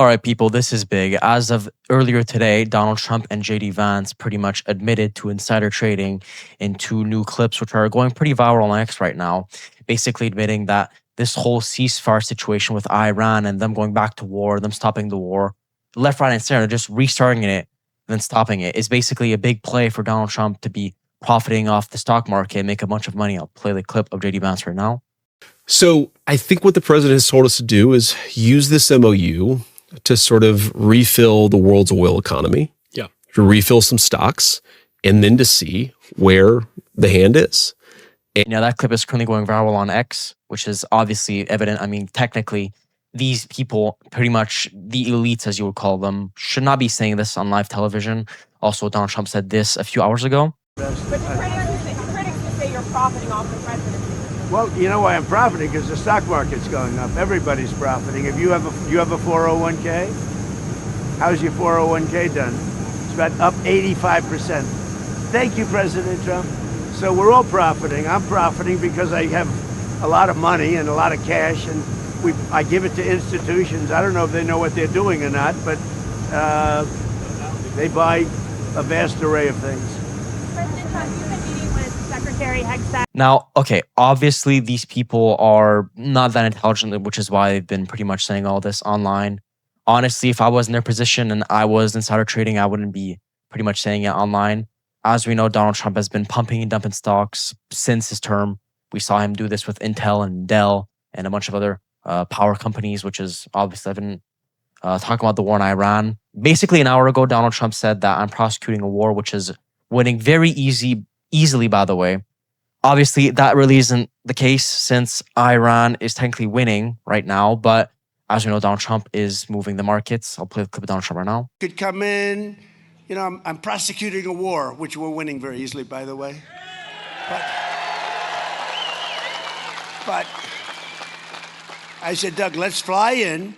All right, people, this is big. As of earlier today, Donald Trump and JD Vance pretty much admitted to insider trading in two new clips, which are going pretty viral on X right now, basically admitting that this whole ceasefire situation with Iran and them going back to war, them stopping the war, left, right, and center, just restarting it, then stopping it, is basically a big play for Donald Trump to be profiting off the stock market and make a bunch of money. I'll play the clip of JD Vance right now. So I think what the president has told us to do is use this MOU to sort of refill the world's oil economy, to refill some stocks, and then to see where the hand is. Now, that clip is currently going viral on X, which is obviously evident. I mean, technically, these people, pretty much the elites, as you would call them, should not be saying this on live television. Also, Donald Trump said this a few hours ago. But the critics say you're profiting off the presidency. Well, you know why I'm profiting? Because the stock market's going up. Everybody's profiting. If you have a 401k, how's your 401k done? It's about up 85%. Thank you, President Trump. So we're all profiting. I'm profiting because I have a lot of money and a lot of cash, and I give it to institutions. I don't know if they know what they're doing or not, but they buy a vast array of things. President Trump, you've been meeting with Secretary Hexat. Now, okay, obviously these people are not that intelligent, which is why they've been pretty much saying all this online. Honestly, if I was in their position and I was insider trading, I wouldn't be pretty much saying it online. As we know, Donald Trump has been pumping and dumping stocks since his term. We saw him do this with Intel and Dell and a bunch of other power companies, which is obviously, I've been talking about the war in Iran. Basically, an hour ago, Donald Trump said that I'm prosecuting a war, which is winning very easily, by the way. Obviously, that really isn't the case since Iran is technically winning right now. But as we know, Donald Trump is moving the markets. I'll play the clip of Donald Trump right now. Could come in, you know, I'm prosecuting a war, which we're winning very easily, by the way. But I said, Doug, let's fly in.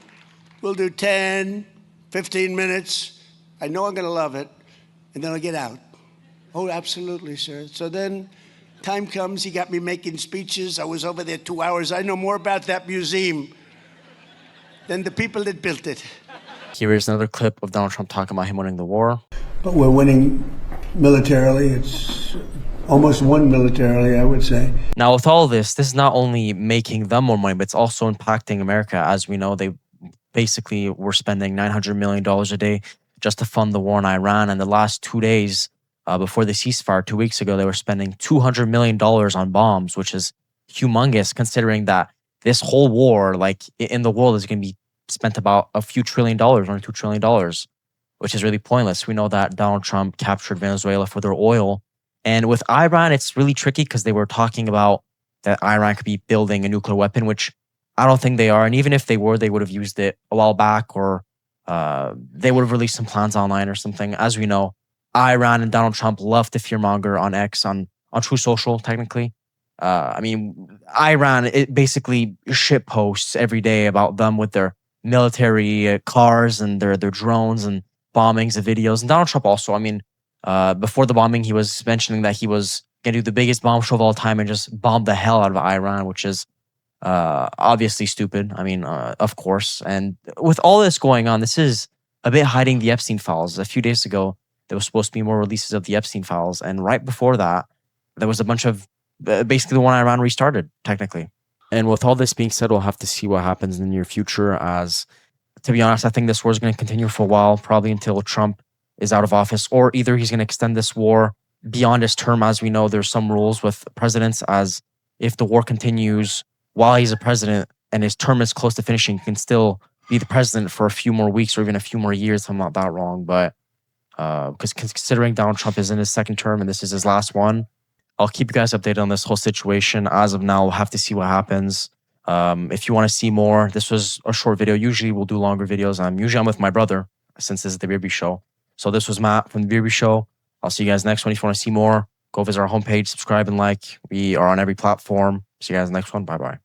We'll do 10, 15 minutes. I know I'm going to love it. And then I'll get out. Oh, absolutely, sir. So then time comes, he got me making speeches. I was over there 2 hours. I know more about that museum than the people that built it. Here is another clip of Donald Trump talking about him winning the war. But we're winning militarily. It's almost won militarily, I would say. Now, with all this is not only making them more money, but it's also impacting America. As we know, they basically were spending $900 million a day just to fund the war in Iran. And the last 2 days before the ceasefire, 2 weeks ago, they were spending $200 million on bombs, which is humongous considering that this whole war, like in the world, is going to be spent about a few $1 trillion, only $2 trillion, which is really pointless. We know that Donald Trump captured Venezuela for their oil. And with Iran, it's really tricky because they were talking about that Iran could be building a nuclear weapon, which I don't think they are. And even if they were, they would have used it a while back, or they would have released some plans online or something. As we know, Iran and Donald Trump love to fearmonger on X, on True Social, technically. I mean, Iran, it basically shit posts every day about them with their military cars and their drones and bombings and videos. And Donald Trump also, I mean, before the bombing, he was mentioning that he was going to do the biggest bomb show of all time and just bomb the hell out of Iran, which is obviously stupid. I mean, of course. And with all this going on, this is a bit hiding the Epstein files. A few days ago, there was supposed to be more releases of the Epstein files. And right before that, there was a bunch of basically the one Iran restarted, technically. And with all this being said, we'll have to see what happens in the near future. As, to be honest, I think this war is going to continue for a while, probably until Trump is out of office, or either he's going to extend this war beyond his term. As we know, there's some rules with presidents, as if the war continues while he's a president and his term is close to finishing, he can still be the president for a few more weeks or even a few more years, if I'm not that wrong. But because considering Donald Trump is in his second term and this is his last one, I'll keep you guys updated on this whole situation. As of now, we'll have to see what happens. If you want to see more, this was a short video. Usually we'll do longer videos. Usually I'm with my brother, since this is the Berube Show. So this was Matt from the Berube Show. I'll see you guys next one. If you want to see more, go visit our homepage, subscribe and like. We are on every platform. See you guys next one. Bye-bye.